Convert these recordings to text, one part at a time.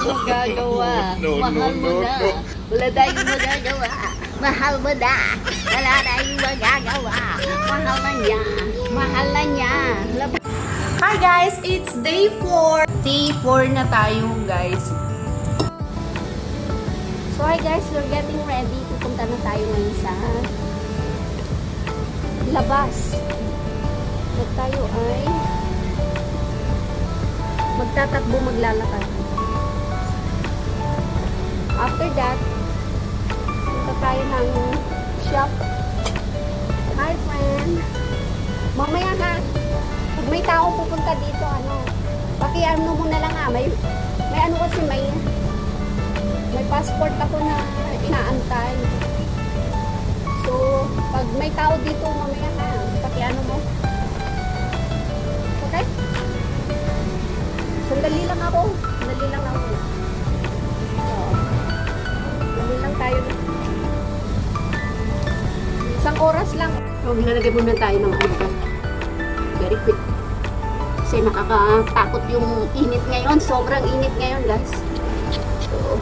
magagawa. Mahal mo na. Wala tayong magagawa. Mahal mo na. Wala tayong magagawa. Mahal na niya. Mahal na niya. Hi guys, it's day 4. Day 4 na tayo guys. So hi guys, we're getting ready. Pupunta na tayo ngayon sa labas. At tayo ay magtatakbo, maglalakad. After that, punta tayo ng shop. Hi friend. Mamaya na. Pag may tao pupunta dito, paki-ano mo na lang may ano kasi may passport ako na inaantay. So, pag may tao dito, mamaya na, paki-ano mo. Okay? Sandali lang ako. Sandali lang ako. So, sandali lang tayo. Isang oras lang. So, nilalagay muna tayo ng very quick. Kasi nakakatakot yung init ngayon. Sobrang init ngayon, guys. So,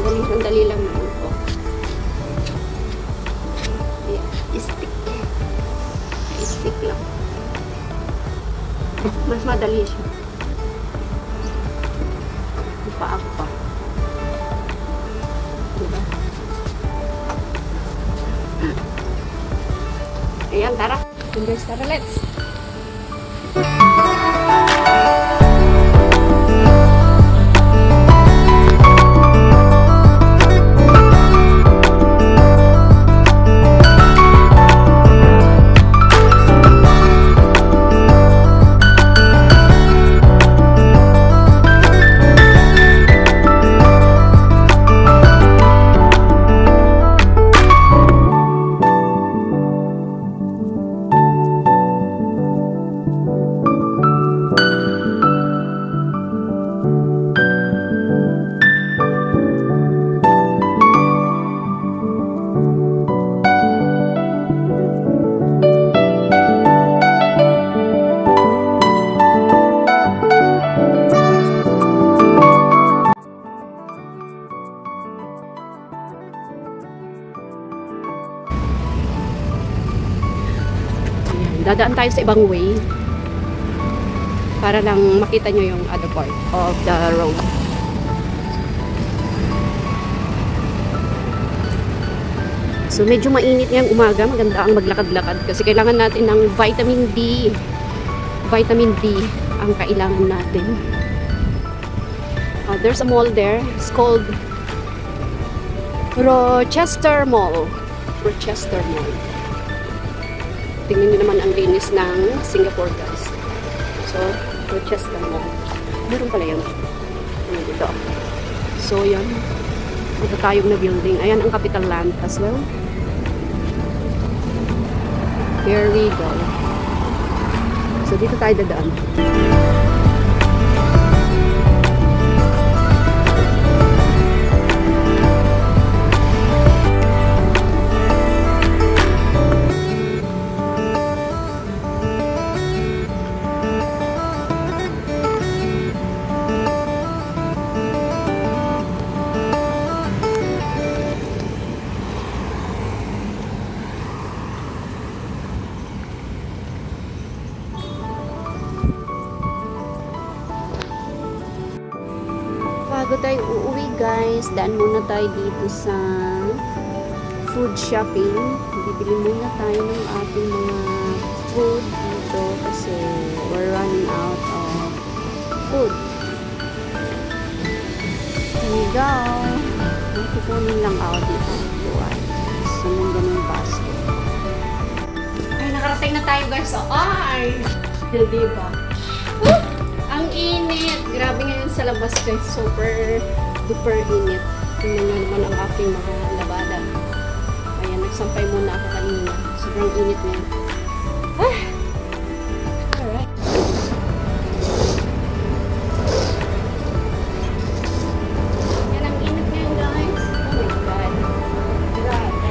sandali lang naman po. Stick. Stick lang. Mas madali siya. Paak pa. Diba? Ayan, tara. Tara, let's. Dadaan tayo sa ibang way para lang makita nyo yung other part of the road. So medyo mainit ngayong umaga, maganda ang maglakad-lakad kasi kailangan natin ng vitamin D. Vitamin D ang kailangan natin. There's a mall there. It's called Rochester Mall. Rochester Mall. Tingnan nyo naman ang linis ng Singapore, guys. So, Rochester Mall. Meron pala yun. Dito. So, yan. Ito tayong na building. Ayan ang Capital Land as well. Here we go. So, dito tayo dadaan. Bago tayo uuwi guys, daan muna tayo dito sa food shopping. Bibili muna tayo ng ating mga food dito kasi we're running out of food. Here we go. Kukunin lang ako dito. Sunod ganun basket. Ay, nakarating na tayo guys. So, ay! Diba? Ang init. Grabe ngayon sa labas guys. Super duper init. Tingnan nyo naman ang aking mga labada. Ayan, nagsampay muna ako kanina. Sobrang init ngayon. Ah! Alright. Yan ang init ngayon guys. Oh my God. Grabe.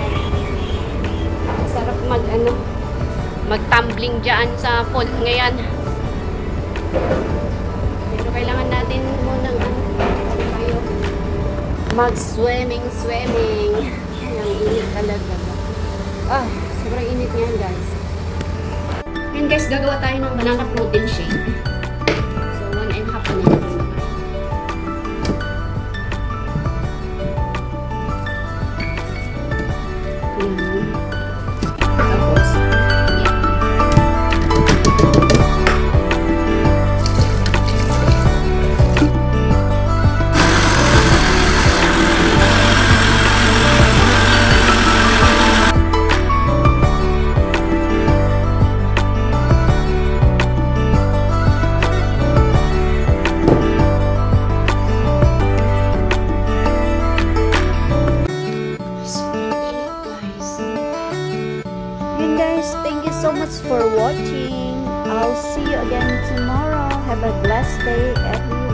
Sarap mag-tumbling dyan sa pool ngayon. Pero kailangan natin munang mag-swimming. Ang init talaga. Ah, sobrang init niyan guys. Ngayon guys, gagawa tayo ng banana protein shake. So, 1.5 na yun. Thank you so much for watching. I'll see you again tomorrow. Have a blessed day, everyone.